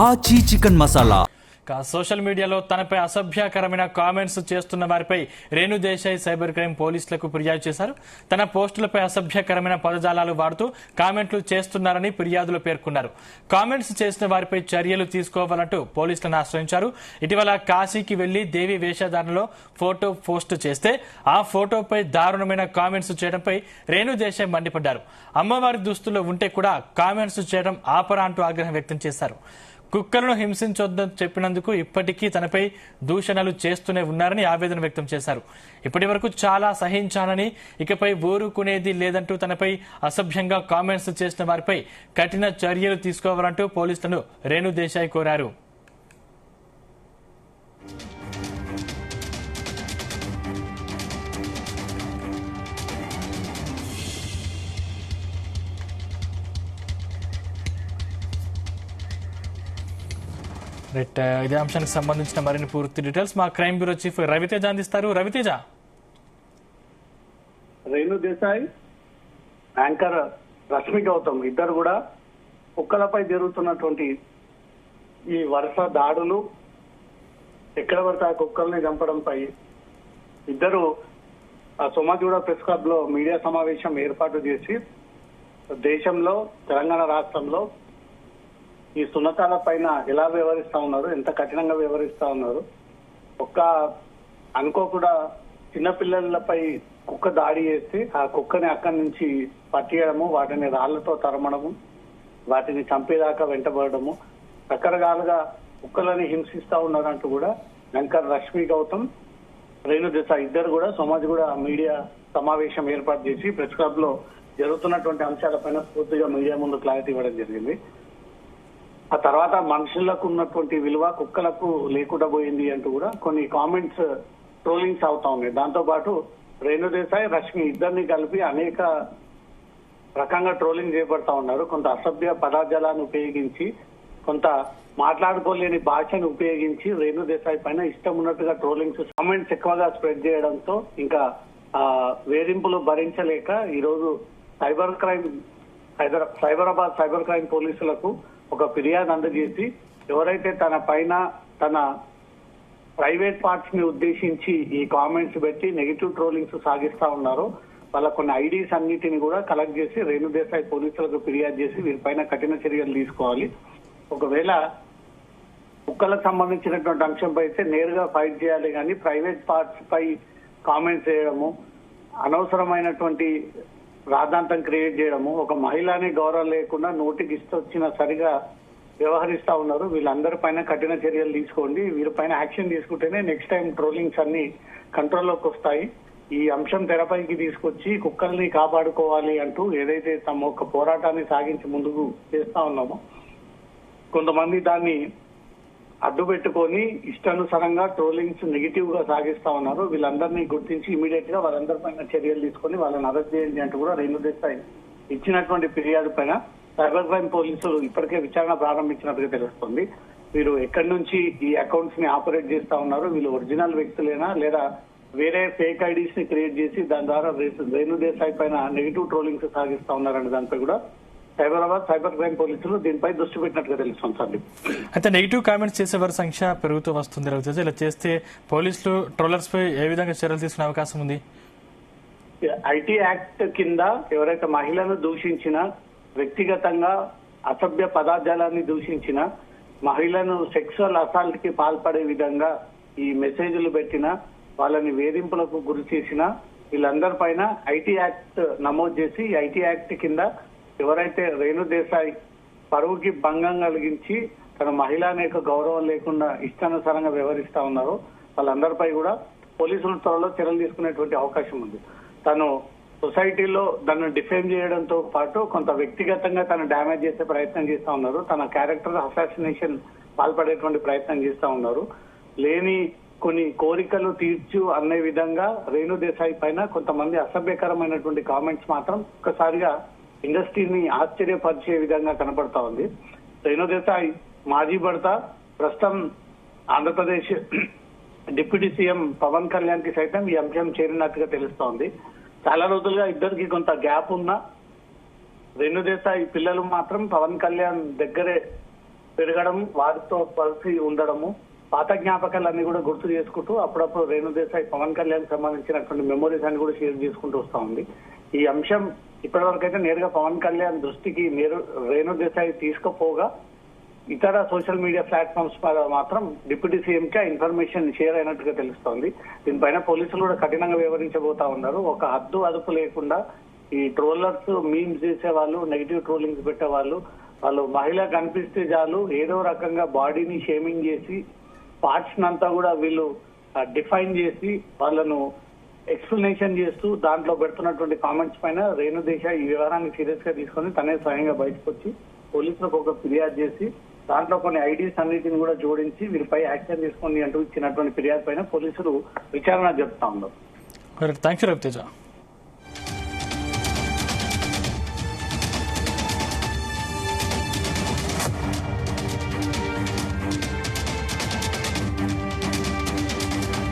ఆచి chicken masala. Social మీడియాలో తనపై అసభ్యకరమైన కామెంట్స్ చేస్తున్న వారిపై రేణు దేశాయ్ సైబర్ క్రైమ్ పోలీసులకు ఫిర్యాదు చేశారు. తన పోస్టులపై అసభ్యకరమైన పదజాలాలు వాడుతూ కామెంట్లు చేస్తున్నారని ఫిర్యాదులో పేర్కొన్నారు. కామెంట్స్ చేసిన వారిపై చర్యలు తీసుకోవాలంటూ పోలీసులను ఆశ్రయించారు. ఇటీవల కాశీకి వెళ్లి దేవి వేషధారణలో ఫోటో పోస్ట్ చేస్తే ఆ ఫోటోపై దారుణమైన కామెంట్స్ చేయడంపై రేణు దేశాయ్ మండిపడ్డారు. అమ్మవారి దుస్తుల్లో ఉంటే కూడా కామెంట్స్ చేయడం ఆపరా అంటూ ఆగ్రహం వ్యక్తం చేశారు. కుక్కలను హింసించొద్దని చెప్పినందుకు ఇప్పటికీ తనపై దూషణలు చేస్తూనే ఉన్నారని ఆవేదన వ్యక్తం చేశారు. ఇప్పటి వరకు చాలా సహించానని, ఇకపై ఊరుకునేది లేదంటూ తనపై అసభ్యంగా కామెంట్స్ చేసిన వారిపై కఠిన చర్యలు తీసుకోవాలంటూ పోలీసులను రేణు దేశాయ్ కోరారు. ఇదే అంశానికి సంబంధించిన మరిన్ని పూర్తి డీటెయిల్స్ మా క్రైమ్ బ్యూరో చీఫ్ రవితేజ అందిస్తారు. రవితేజ. రేణు దేశాయ్, యాంకర్ రష్మి గౌతమ్ ఇద్దరు కూడా కుక్కలపై జరుగుతున్నటువంటి ఈ వరుస దాడులు, ఎక్కడ పడితే ఆ కుక్కల్ని చంపడంపై ఇద్దరు సోమాజిగూడ ప్రెస్ క్లబ్ లో మీడియా సమావేశం ఏర్పాటు చేసి దేశంలో, తెలంగాణ రాష్ట్రంలో ఈ సున్నతాల పైన ఎలా వ్యవహరిస్తా ఉన్నారు, ఎంత కఠినంగా వ్యవహరిస్తా ఉన్నారు. అనుకోకుండా చిన్నపిల్లలపై కుక్క దాడి చేస్తే ఆ కుక్కని అక్కడి నుంచి పట్టియడము, వాటిని రాళ్లతో తరమడము, వాటిని చంపేదాకా వెంటబడము, రకరకాలుగా కుక్కలని హింసిస్తా ఉన్నారంటూ కూడా యాంకర్ రష్మి గౌతమ్, రేణు దేశాయ్ ఇద్దరు కూడా సమాజ్గూడ మీడియా సమావేశం ఏర్పాటు చేసి ప్రెస్ క్లబ్ లో జరుగుతున్నటువంటి అంశాలపైన పూర్తిగా మీడియా ముందు క్లారిటీ ఇవ్వడం జరిగింది. ఆ తర్వాత మనుషులకు ఉన్నటువంటి విలువ కుక్కలకు లేకుండా పోయింది అంటూ కూడా కొన్ని కామెంట్స్, ట్రోలింగ్స్ అవుతా ఉన్నాయి. దాంతో పాటు రేణు దేశాయ్, రష్మి ఇద్దరిని కలిపి అనేక రకంగా ట్రోలింగ్ చేపడతా ఉన్నారు. కొంత అసభ్య పదజాలాన్ని ఉపయోగించి, కొంత మాట్లాడుకోలేని భాషను ఉపయోగించి రేణు దేశాయ్ పైన ఇష్టం ఉన్నట్టుగా ట్రోలింగ్స్, కామెంట్స్ ఎక్కువగా స్ప్రెడ్ చేయడంతో ఇంకా వేధింపులు భరించలేక ఈరోజు సైబరాబాద్ సైబర్ క్రైమ్ పోలీసులకు ఒక ఫిర్యాదు అందజేసి, ఎవరైతే తన పైన తన ప్రైవేట్ పార్ట్స్ ని ఉద్దేశించి ఈ కామెంట్స్ పెట్టి నెగిటివ్ ట్రోలింగ్స్ సాగిస్తా ఉన్నారో వాళ్ళ కొన్ని ఐడీస్ అన్నిటిని కూడా కలెక్ట్ చేసి రేణు దేశాయ్ పోలీసులకు ఫిర్యాదు చేసి వీరిపైన కఠిన చర్యలు తీసుకోవాలి. ఒకవేళ కుక్కలకు సంబంధించినటువంటి అంశంపై అయితే నేరుగా ఫైట్ చేయాలి, కానీ ప్రైవేట్ పార్ట్స్ పై కామెంట్స్ చేయడము, అనవసరమైనటువంటి రాద్ధాంతం క్రియేట్ చేయడము, ఒక మహిళని గౌరవం లేకుండా నోటికి ఇష్టొచ్చిన సరిగా వ్యవహరిస్తా ఉన్నారు. వీళ్ళందరి పైన కఠిన చర్యలు తీసుకోండి. వీరిపైన యాక్షన్ తీసుకుంటేనే నెక్స్ట్ టైం ట్రోలింగ్స్ అన్ని కంట్రోల్లోకి వస్తాయి. ఈ అంశం తెరపైకి తీసుకొచ్చి కుక్కల్ని కాపాడుకోవాలి అంటూ ఏదైతే తమ ఒక పోరాటాన్ని సాగించి ముందుకు చేస్తా ఉన్నామో, కొంతమంది దాన్ని అడ్డు పెట్టుకొని ఇష్టానుసారంగా ట్రోలింగ్స్ నెగిటివ్ గా సాగిస్తా ఉన్నారు. వీళ్ళందరినీ గుర్తించి ఇమీడియట్ గా వాళ్ళందరిపైన చర్యలు తీసుకొని వాళ్ళని అరెస్ట్ చేయండి అంటూ కూడా రేణు దేశాయ్ ఇచ్చినటువంటి ఫిర్యాదు పైన సైబర్ క్రైమ్ పోలీసులు ఇప్పటికే విచారణ ప్రారంభించినట్టుగా తెలుస్తుంది. వీరు ఎక్కడి నుంచి ఈ అకౌంట్స్ ని ఆపరేట్ చేస్తా ఉన్నారు, వీళ్ళు ఒరిజినల్ వ్యక్తులేనా లేదా వేరే ఫేక్ ఐడీస్ ని క్రియేట్ చేసి దాని ద్వారా రేణు దేశాయ్ పైన నెగిటివ్ ట్రోలింగ్స్ సాగిస్తా ఉన్నారనే దానిపై కూడా సైబరాబాద్ సైబర్ క్రైమ్ పోలీసులు దీనిపై దృష్టి పెట్టినట్టుగా తెలుస్తుంది సార్. అయితే నెగిటివ్ కామెంట్స్ చేసేవారి సంఖ్య పెరుగుతూ వస్తుంది రవితేజ. ఇలా చేస్తే పోలీసులు ట్రోలర్స్ పై ఏ విధంగా చర్యలు తీసుకునే అవకాశం ఉంది? ఐటీ యాక్ట్ కింద ఎవరైతే మహిళను దూషించిన, వ్యక్తిగతంగా అసభ్య పదార్థాలని దూషించిన, మహిళను సెక్సువల్ అసాల్ట్ కి పాల్పడే విధంగా ఈ మెసేజ్లు పెట్టిన, వాళ్ళని వేధింపులకు గురి చేసిన వీళ్ళందరి పైన ఐటీ యాక్ట్ నమోదు చేసి, ఐటీ యాక్ట్ కింద ఎవరైతే రేణు దేశాయ్ పరువుకి భంగం కలిగించి తన మహిళా అనేక గౌరవం లేకుండా ఇష్టానుసారంగా వ్యవహరిస్తా ఉన్నారో వాళ్ళందరిపై కూడా పోలీసుల త్వరలో చర్యలు తీసుకునేటువంటి అవకాశం ఉంది. తను సొసైటీలో దాన్ని డిఫేమ్ చేయడంతో పాటు కొంత వ్యక్తిగతంగా తను డ్యామేజ్ చేసే ప్రయత్నం చేస్తా ఉన్నారు. తన క్యారెక్టర్ అసాసినేషన్ పాల్పడేటువంటి ప్రయత్నం చేస్తా ఉన్నారు. లేని కొన్ని కోరికలు తీర్చు అనే విధంగా రేణు దేశాయ్ పైన కొంతమంది అసభ్యకరమైనటువంటి కామెంట్స్ మాత్రం ఒక్కసారిగా ఇండస్ట్రీని ఆశ్చర్యపరిచే విధంగా కనపడతా ఉంది. రేణు దేశాయ్ మాజీ భర్త, ప్రస్తుతం ఆంధ్రప్రదేశ్ డిప్యూటీ సీఎం పవన్ కళ్యాణ్ కి సైతం ఈ అంశం చేరినట్టుగా తెలుస్తోంది. చాలా రోజులుగా ఇద్దరికి కొంత గ్యాప్ ఉన్నా రేణుదేశాయ్ పిల్లలు మాత్రం పవన్ కళ్యాణ్ దగ్గరే పెరగడం, వారితో కలిసి ఉండడము, పాత జ్ఞాపకాలన్నీ కూడా గుర్తు చేసుకుంటూ అప్పుడప్పుడు రేణుదేశాయ్ పవన్ కళ్యాణ్ సంబంధించినటువంటి మెమోరీస్ అన్ని కూడా షేర్ చేసుకుంటూ వస్తా ఉంది. ఈ అంశం ఇప్పటివరకు అయితే నేరుగా పవన్ కళ్యాణ్ దృష్టికి రేణుదేశాయ్ తీసుకుపోగా ఇతర సోషల్ మీడియా ప్లాట్ఫామ్స్ మాత్రం డిప్యూటీ సీఎం కి ఆ ఇన్ఫర్మేషన్ షేర్ అయినట్టుగా తెలుస్తోంది. దీనిపైన పోలీసులు కూడా కఠినంగా వ్యవహరించబోతా ఉన్నారు. ఒక హద్దు అదుపు లేకుండా ఈ ట్రోలర్స్, మీమ్స్ చేసే వాళ్ళు, నెగిటివ్ ట్రోలింగ్స్ పెట్టే వాళ్ళు మహిళ కనిపిస్తే చాలు ఏదో రకంగా బాడీని షేమింగ్ చేసి పార్ట్స్ అంతా కూడా వీళ్ళు డిఫైన్ చేసి వాళ్ళను ఎక్స్ప్లెనేషన్ చేస్తూ దాంట్లో పెడుతున్నటువంటి కామెంట్స్ పైన రేణుదేశాయ్ ఈ వ్యవహారాన్ని సీరియస్ గా తీసుకొని తనే స్వయంగా బయటకు వచ్చి పోలీసులకు ఒక ఫిర్యాదు చేసి దాంట్లో కొన్ని ఐడీస్ అన్నిటిని కూడా జోడించి వీరిపై యాక్షన్ తీసుకొని అంటూ ఇచ్చినటువంటి ఫిర్యాదు పైన పోలీసులు విచారణ జరుపుతా ఉన్నారు. Thank you Raviteja.